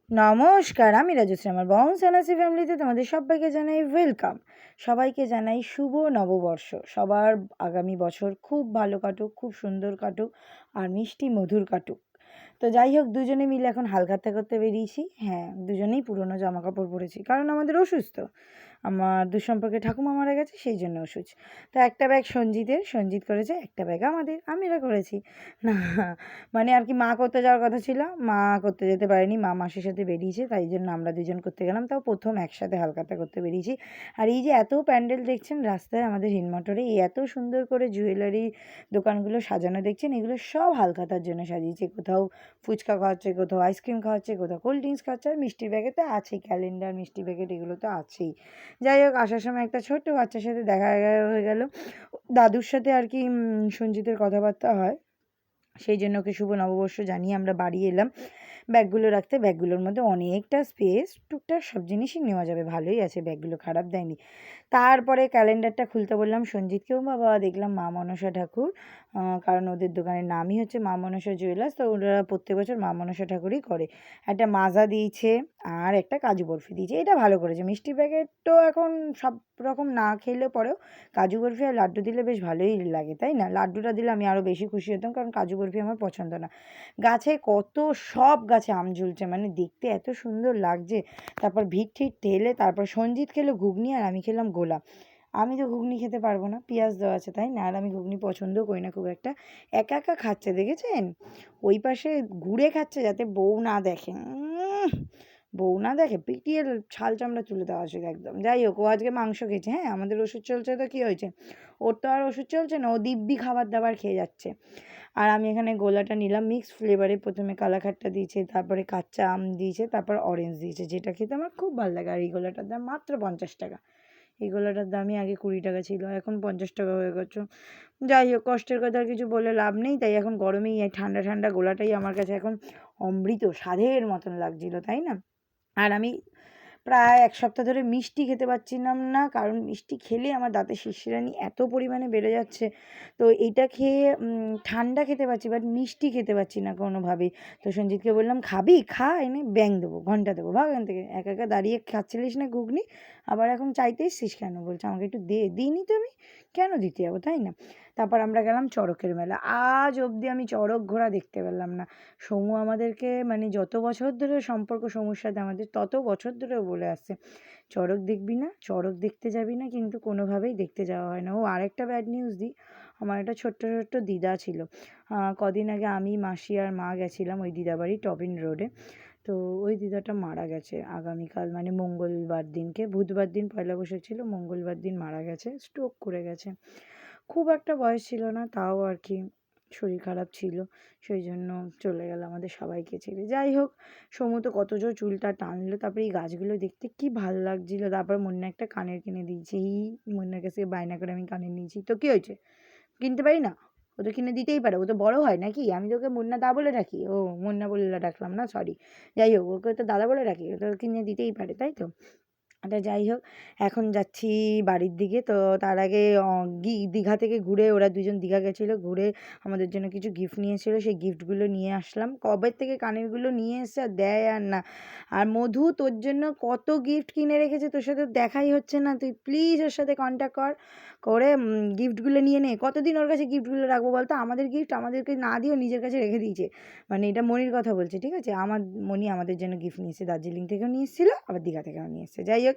নমস্কার, আমি রাজশ্রী। আমার বাউন্স এনার্জি ফ্যামিলিতে তোমাদের সবাইকে জানাই ওয়েলকাম। সবাইকে জানাই শুভ নববর্ষ। সবার আগামী বছর খুব ভালো কাটুক, খুব সুন্দর কাটুক আর মিষ্টি মধুর কাটুক। তো যাই হোক, দুজনে মিলে এখন হালখাতা করতে বেরিয়েছি। হ্যাঁ, দুজনেই পুরনো জামা কাপড় পরেছি, কারণ আমাদের অসুস্থ। আমার দুঃসম্পর্কে ঠাকুমা মারা গেছে, সেই জন্য অসুচ। তো একটা ব্যাগ সঞ্জিত করেছে, একটা ব্যাগ আমরা করেছি। না, মানে আর কি, মা করতে যাওয়ার কথা ছিল, মা করতে যেতে পারেনি, মা মাসির সাথে বেরিয়েছে, তাই জন্য আমরা দুজন করতে গেলাম, তাও প্রথম একসাথে হালখাতা করতে বেরিয়েছি। আর এই যে এত প্যান্ডেল দেখছেন রাস্তায় আমাদের হিনমটরে, এই এত সুন্দর করে জুয়েলারি দোকানগুলো সাজানো দেখছেন, এগুলো সব হালখাতার জন্য সাজিয়েছে। কোথাও ফুচকা খাওয়াচ্ছে, কোথাও আইসক্রিম খাওয়াচ্ছে, কোথাও কোল্ড ড্রিঙ্কস খাওয়াচ্ছে, আর মিষ্টির প্যাকেট তো আছেই, ক্যালেন্ডার, মিষ্টি প্যাকেট, এগুলো তো আছেই। যাই হোক, আসার সময় একটা ছোট্ট বাচ্চার সাথে দেখা হয়ে গেল। দাদুর সাথে আর কি সঞ্জিতের কথাবার্তা হয়, সেই জন্য ওকে শুভ নববর্ষ জানিয়ে আমরা বাড়ি এলাম ব্যাগগুলো রাখতে। ব্যাগগুলোর মধ্যে অনেকটা স্পেস, টুকটাক সব জিনিসই নেওয়া যাবে, ভালোই আছে, ব্যাগগুলো খারাপ দেয়নি। তারপরে ক্যালেন্ডারটা খুলতে বললাম সঞ্জিতকেও, বাবা দেখলাম মা মনসা ঠাকুর, কারণ ওদের দোকানের নামই হচ্ছে মা মনসা জুয়েলার্স, তো ওরা প্রত্যেক বছর মা মনসা ঠাকুরই করে। একটা মাজা দিয়েছে আর একটা কাজু বরফি দিয়েছে, এটা ভালো করেছে। মিষ্টি প্যাকেট তো এখন সব রকম না খেলে পরেও কাজু বরফি আর লাড্ডু দিলে বেশ ভালোই লাগে, তাই না? লাড্ডুটা দিলে আমি আরও বেশি খুশি হতাম, কারণ কাজু বরফি আমার পছন্দ না। গাছে কত, সব গাছে আম ঝুলছে, মানে দেখতে এত সুন্দর লাগছে। তারপর ভিড় ঠিড় ঠেলে তারপর সঞ্জিত খেলো ঘুগনি আর আমি খেলাম গোলা। আমি তো ঘুগনি খেতে পারবো না, পেঁয়াজ দেওয়া আছে, তাই না? আর আমি ঘুগনি পছন্দও করি না খুব একটা। একা একা খাচ্ছে দেখেছেন, ওই পাশে ঘুরে খাচ্ছে যাতে বউ না দেখে। বউ না দেখে, পিটিয়ে ছাল চামড়া তুলে দেওয়া উচিত একদম। যাই হোক, ও আজকে মাংস খেয়েছে। হ্যাঁ, আমাদের ওষুধ চলছে, তো কী হয়েছে, ওর তো আর ওষুধ চলছে না, ও দিব্যি খাবার দাবার খেয়ে যাচ্ছে। আর আমি এখানে গোলাটা নিলাম মিক্সড ফ্লেভারে, প্রথমে কালাখাট্টা দিয়েছে, তারপরে কাঁচা আম দিয়েছে, তারপর অরেঞ্জ দিয়েছে, যেটা খেতে আমার খুব ভালো লাগে। আর এই গোলাটার দাম মাত্র 50 টাকা। এই গোলাটার দামই আগে 20 টাকা ছিল, এখন 50 টাকা হয়ে গেছে। যাই হোক, কষ্টের কথা আর কিছু বলে লাভ নেই, তাই এখন গরমেই এই ঠান্ডা ঠান্ডা গোলাটাই আমার কাছে এখন অমৃত স্বাদের মতন লাগছিল, তাই না? আর আমি প্রায় ১ সপ্তাহ ধরে মিষ্টি খেতে পারছিলাম না, কারণ মিষ্টি খেলে আমার দাঁতের শিরশিরানি এত পরিমাণে বেড়ে যাচ্ছে। তো এইটা খেয়ে ঠান্ডা খেতে পারছি, বাট মিষ্টি খেতে পারছি না কোনোভাবেই। তো সঞ্জিতকে বললাম, খাবি? খা, এনে ব্যাঙ দেবো, ঘন্টা দেবো, ভাগ এখান থেকে। একা একা দাঁড়িয়ে খাচ্ছিলিস না ঘুগনি, আবার এখন চাইতে এসছিস কেন? বলছে আমাকে একটু দে। দিইনি তো আমি, কেন দিতে যাবো, তাই না? তারপর আমরা গেলাম চড়কের মেলা। আজ অবধি আমি চড়ক ঘোড়া দেখতে পেলাম না। সমু আমাদেরকে, মানে যত বছর ধরে সম্পর্ক সমুর সাথে আমাদের, তত বছর ধরেও বলে আসছে, চড়ক দেখবি না, চড়ক দেখতে যাবি না, কিন্তু কোনোভাবেই দেখতে যাওয়া হয় না। ও আরেকটা ব্যাড নিউজ দিই, আমার একটা ছোট্ট ছোট্ট দিদা ছিল। কদিন আগে আমি, মাসি আর মা গেছিলাম ওই দিদাবাড়ি টবিন রোডে। তো ওই দিদাটা মারা গেছে আগামীকাল, মানে মঙ্গলবার দিনকে। বুধবার দিন পয়লা বৈশাখ ছিল, মঙ্গলবার দিন মারা গেছে, স্ট্রোক করে গেছে। খুব একটা বয়স ছিল না, তাও আর কি শরীর খারাপ ছিল, সেই জন্য চলে গেল আমাদের সবাইকে ছেড়ে। যাই হোক, সমু তো কত জোর চুলটা টানলো, তারপরে এই গাছগুলো দেখতে কি ভাল লাগছিল। তারপর মুন্না একটা কানের কিনে দিয়েছি, মুন্নার কাছে বায়না করে আমি কানের নিয়েছি। তো কী হয়েছে, কিনতে পারি না? ও তো কিনে দিতেই পারে, ও তো বড় হয় নাকি? আমি তো ওকে মুন্না দা বলে ডাকি, ও মুন্না বলে ডাকলাম না, সরি। যাই হোক, ওকে তো দাদা বলে ডাকি, ও তো কিনে দিতেই পারে, তাই তো? আচ্ছা, যাই হোক, এখন যাচ্ছি বাড়ির দিকে। তো তার আগে দীঘা থেকে ঘুরে, ওরা দুজন দীঘা গেছিলো, ঘুরে আমাদের জন্য কিছু গিফট নিয়ে এসেছিলো, সেই গিফটগুলো নিয়ে আসলাম। কবে থেকে কানেরগুলো নিয়ে এসছে আর দেয় আর না। আর মধু, তোর জন্য কত গিফট কিনে রেখেছে, তোর সাথে দেখাই হচ্ছে না, তুই প্লিজ ওর সাথে কন্ট্যাক্ট করে গিফটগুলো নিয়ে নে। কতদিন ওর কাছে গিফটগুলো রাখবো বলতো? আমাদের গিফট আমাদেরকে না দিয়েও নিজের কাছে রেখে দিয়েছে। মানে এটা মনির কথা বলছে, ঠিক আছে? মনি আমাদের জন্য গিফট নিয়ে এসেছে, দার্জিলিং থেকেও নিয়ে এসেছিলো, আবার দীঘা থেকেও নিয়ে এসেছে। যাই হোক,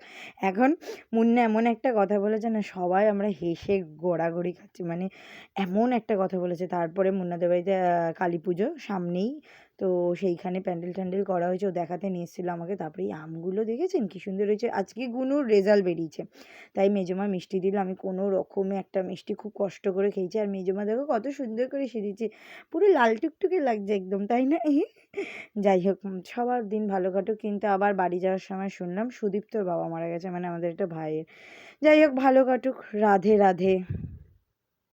এখন মুন্না এমন একটা কথা বলেছে না, সবাই আমরা হেসে গড়াগড়ি খাচ্ছি, মানে এমন একটা কথা বলেছে। তারপরে মুন্নাদের বাড়িতে কালী পুজো সামনেই, তো সেইখানে প্যান্ডেল ট্যান্ডেল করা হয়েছে, ও দেখাতে নিয়ে এসেছিলো আমাকে। তারপরে এই আমগুলো দেখেছেন কী সুন্দর হয়েছে। আজকে গুনুর রেজাল্ট বেরিয়েছে, তাই মেজমা মিষ্টি দিল। আমি কোনো রকমে একটা মিষ্টি খুব কষ্ট করে খেয়েছি, আর মেজমা দেখো কত সুন্দর করে সেজেছে, পুরো লাল টুকটুকে লাগছে একদম, তাই না? যাই হোক, সবার দিন ভালো কাটুক। কিন্তু আবার বাড়ি যাওয়ার সময় শুনলাম সুদীপ্তর বাবা মারা গেছে, মানে আমাদের একটা ভাইয়ের। যাই হোক, ভালো কাটুক, রাধে রাধে।